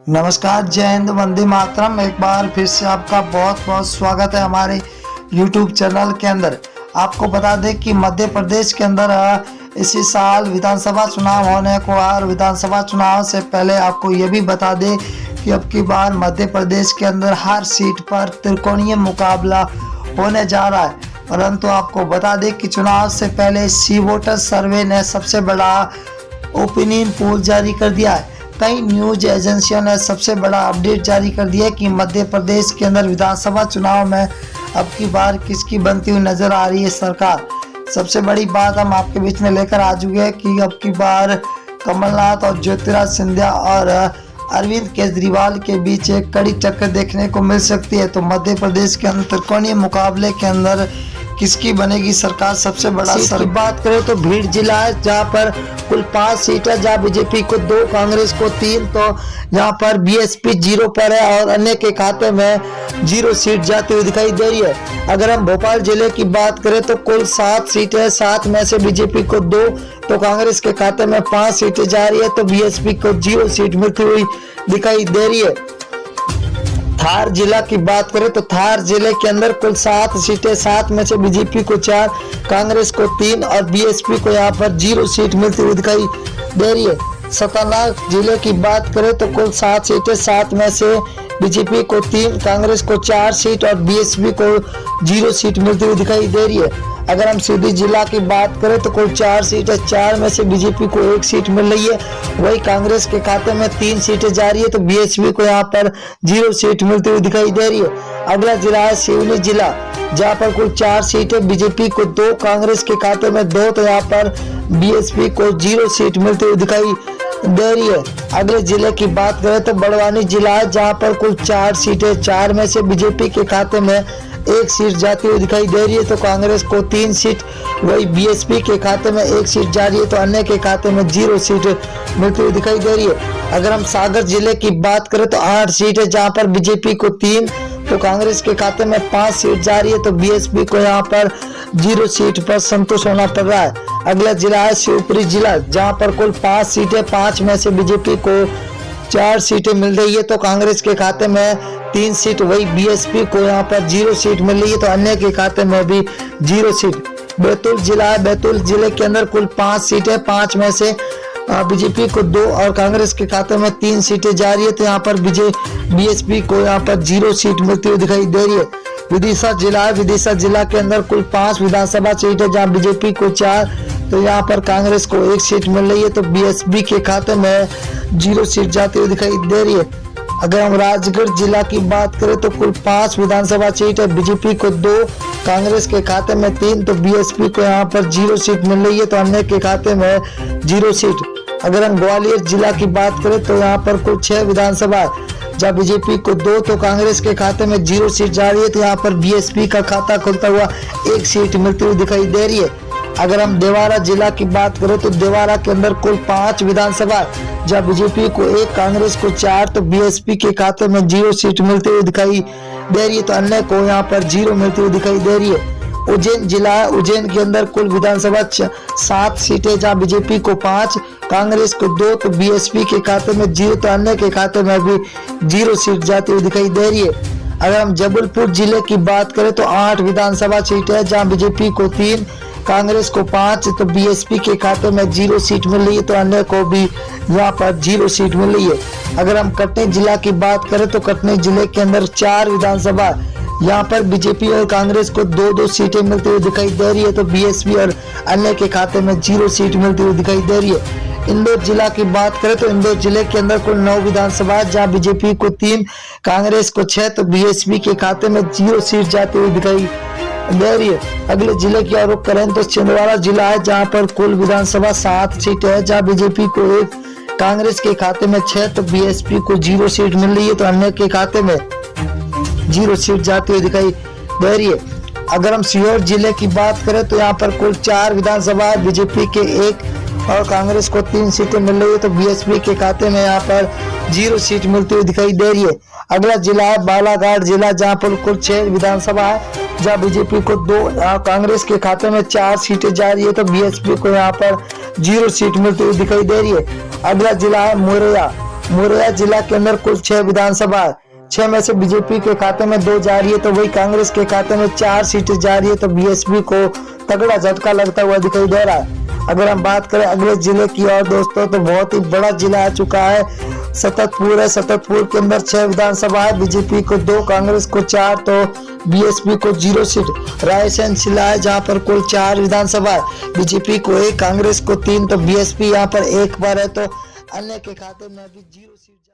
नमस्कार, जय हिंद, वंदे मातरम। एक बार फिर से आपका बहुत बहुत स्वागत है हमारे YouTube चैनल के अंदर। आपको बता दें कि मध्य प्रदेश के अंदर इसी साल विधानसभा चुनाव होने को और विधानसभा चुनाव से पहले आपको ये भी बता दें कि अब की बार मध्य प्रदेश के अंदर हर सीट पर त्रिकोणीय मुकाबला होने जा रहा है। परंतु आपको बता दें कि चुनाव से पहले सी वोटर सर्वे ने सबसे बड़ा ओपिनियन पोल जारी कर दिया है। कई न्यूज एजेंसियों ने सबसे बड़ा अपडेट जारी कर दिया कि मध्य प्रदेश के अंदर विधानसभा चुनाव में अब की बार किसकी बनती हुई नजर आ रही है सरकार। सबसे बड़ी बात हम आपके बीच में लेकर आ चुके हैं कि अब की बार कमलनाथ और ज्योतिरादित्य सिंधिया और अरविंद केजरीवाल के बीच एक कड़ी टक्कर देखने को मिल सकती है। तो मध्य प्रदेश के अंदर त्रिकोणीय मुकाबले के अंदर किसकी बनेगी सरकार। सबसे बड़ा की बात करें तो भीड़ जिला है, जहां पर कुल 5 सीट है, जहां बीजेपी को 2, कांग्रेस को 3, तो यहाँ पर बीएसपी 0 पर है और अन्य के खाते में 0 सीट जाती हुई दिखाई दे रही है। अगर हम भोपाल जिले की बात करें तो कुल 7 सीटें है, 7 में से बीजेपी को 2, तो कांग्रेस के खाते में 5 सीटें जा रही है, तो बीएसपी को 0 सीट मिलती हुई दिखाई दे रही है। धार जिला की बात करें तो धार जिले के अंदर कुल 7 सीटें, 7 में से बीजेपी को 4, कांग्रेस को 3 और बीएसपी को यहाँ पर 0 सीट मिलती हुई दिखाई दे रही है। सतना जिले की बात करें तो कुल 7 सीटें, 7 में से बीजेपी को 3, कांग्रेस को 4 सीट और बीएसपी को 0 सीट मिलती हुई दिखाई दे रही है। अगर हम सीधी जिला की बात करें तो कुल 4 सीट है, 4 में से बीजेपी को 1 सीट मिल रही है, वही कांग्रेस के खाते में 3 सीटें जा रही है, तो बीएसपी को यहाँ पर 0 सीट मिलती हुई दिखाई दे रही है। अगला जिला है सिवनी जिला, जहाँ पर कुल 4 सीटें, बीजेपी को 2, कांग्रेस के खाते में 2, तो यहाँ पर बीएसपी को 0 सीट मिलती हुई दिखाई दे रही है। अगले जिले की बात करें तो बड़वानी जिला है, जहाँ पर कुल 4 सीटें, 4 में से बीजेपी के खाते में 1 सीट जाती हुई दिखाई दे रही है, तो कांग्रेस को 3 सीट, वही बीएसपी के खाते में 1 सीट जा रही है, तो अन्य के खाते में 0 सीट मिलती हुई दिखाई दे रही है। अगर हम सागर जिले की बात करें तो 8 सीट है, जहां पर बीजेपी को 3, तो कांग्रेस के खाते में 5 सीट जा रही है, तो बीएसपी को यहाँ पर 0 सीट पर संतुष्ट होना पड़ रहा है। अगला जिला है शिवपुरी जिला, जहाँ पर कुल 5 सीटें, 5 में से बीजेपी को 4 सीटें मिल रही है, तो कांग्रेस के खाते में 3 सीट, वही बीएसपी को यहाँ पर 0 सीट मिल रही है, तो अन्य के खाते में भी 0 सीट। बैतूल जिला है, बैतूल जिले के अंदर कुल 5 सीटें, 5 में से बीजेपी को 2 और कांग्रेस के खाते में 3 सीटें जा रही है, तो यहाँ पर बीएसपी को यहाँ पर 0 सीट मिलती हुई दिखाई दे रही है। विदिशा जिला है, विदिशा जिला के अंदर कुल 5 विधानसभा सीट है, जहाँ बीजेपी को 4, तो यहाँ पर कांग्रेस को 1 सीट मिल रही है, तो बीएसपी के खाते में 0 सीट जाती हुई दिखाई दे रही है। अगर हम राजगढ़ जिला की बात करें तो कुल 5 विधानसभा सीट है, बीजेपी को 2, कांग्रेस के खाते में 3, तो बीएसपी को यहाँ पर 0 सीट मिल रही है, तो अन्य के खाते में 0 सीट। अगर हम ग्वालियर जिला की बात करें तो यहाँ पर कुल 6 विधानसभा है, जहाँ बीजेपी को 2, तो कांग्रेस के खाते में 0 सीट जा रही है, तो यहाँ पर बीएसपी का खाता खुलता हुआ 1 सीट मिलती हुई दिखाई दे रही है। अगर हम देवारा जिला की बात करें तो देवारा के अंदर कुल 5 विधानसभा, जहाँ बीजेपी को 1, कांग्रेस को 4, तो बीएसपी के खाते में 0 सीट मिलती हुई दिखाई दे रही है, तो अन्य को यहाँ पर 0 मिलती हुई दिखाई दे रही है। उज्जैन जिला है, उज्जैन के अंदर कुल विधानसभा 7 सीटें, जहाँ बीजेपी को 5, कांग्रेस को 2, तो बीएसपी के खाते में 0, तो अन्य के खाते में भी 0 सीट जाती हुई दिखाई दे रही है। अगर हम जबलपुर जिले की बात करें तो 8 विधानसभा सीट है, जहाँ बीजेपी को 3, कांग्रेस को 5, तो बीएसपी के खाते में 0 सीट मिल रही है, तो अन्य को भी यहाँ पर 0 सीट मिल रही है। अगर हम कटनी जिला की बात करें तो कटनी जिले के अंदर 4 विधानसभा, यहाँ पर बीजेपी और कांग्रेस को 2-2 सीटें मिलती हुई दिखाई दे रही है, तो बीएसपी और अन्य के खाते में 0 सीट मिलती हुई दिखाई दे रही है। इंदौर जिला की बात करें तो इंदौर जिले के अंदर कुल 9 विधानसभा, जहाँ बीजेपी को 3, कांग्रेस को 6, तो बीएसपी के खाते में 0 सीट जाती हुई दिखाई दे रही है। अगले जिले की ओर रुख करें तो छिंदवाड़ा जिला है, जहाँ पर कुल विधानसभा 7 सीटें है, जहाँ बीजेपी को 1, कांग्रेस के खाते में 6, तो बीएसपी को 0 सीट मिल रही है, तो अन्य के खाते में 0 सीट जाती हुई दिखाई दे रही है। अगर हम सीहोर जिले की बात करें तो यहाँ पर कुल 4 विधानसभा, बीजेपी के 1 और कांग्रेस को 3 सीटें मिल रही है, तो बीएसपी के खाते में यहाँ पर 0 सीट मिलती हुई दिखाई दे रही है। अगला जिला है बालाघाट जिला, जहाँ पर कुल 6 विधानसभा है, जहाँ बीजेपी को 2, कांग्रेस के खाते में 4 सीटें जा रही है, तो बीएसपी को यहाँ पर 0 सीट मिलती हुई दिखाई दे रही है। अगला जिला है मुरैया, मुरैना जिला के अंदर कुल 6 विधानसभा, 6 में से बीजेपी के खाते में 2 जा रही है, तो वही कांग्रेस के खाते में 4 सीटें जा रही है, तो बीएसपी को तगड़ा झटका लगता हुआ दिखाई दे रहा है। अगर हम बात करें अगले जिले की और दोस्तों, तो बहुत ही बड़ा जिला आ चुका है, सततपुर है। सततपुर के अंदर 6 विधानसभा है, बीजेपी को 2, कांग्रेस को 4, तो बीएसपी को 0 सीट। रायसेन जिला है जहां पर कुल 4 विधानसभा है, बीजेपी को 1, कांग्रेस को 3, तो बीएसपी यहां पर 1 पर है, तो अन्य के खाते में भी 0 सीट।